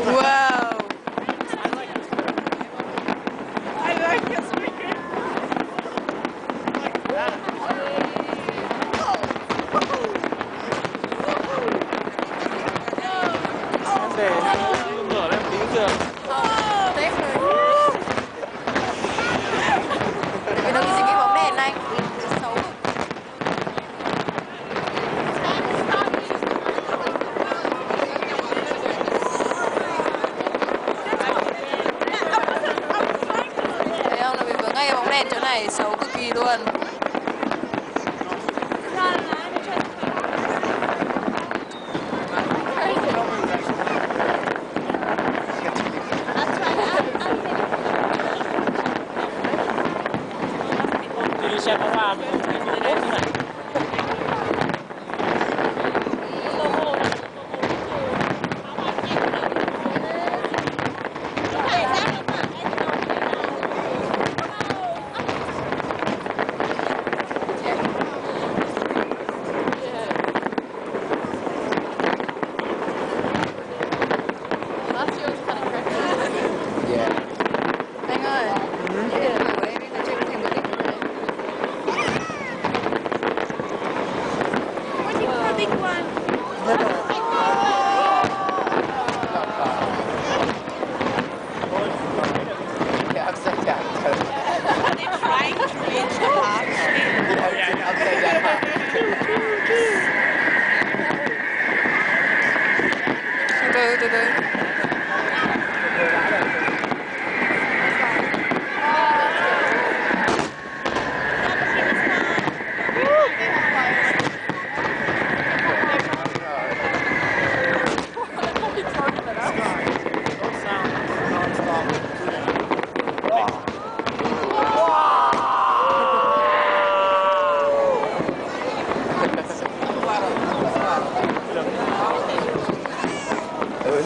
Wow. Để mở lên tí được. Tiếp rồi. Đừng có dính cái bóng đèn này. Xấu. Thấy không, nó bị vướng ngay cái bóng đèn chỗ này, xấu cực kỳ luôn. Đi xe pháo hoa mình không tốt thế này. Anh ơi, đây là đồ của em là chơi thành một đích rồi. Yeah, upside down. They're trying to reach the box. Yeah, it's upside down. Từ từ.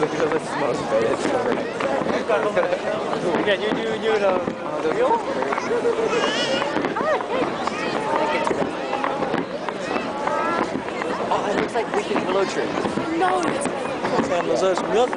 Look at all the smoke, but it's covered. Kìa như là yếu. Oh, it looks like wicked willow tree. Xem nó rơi xuống nước.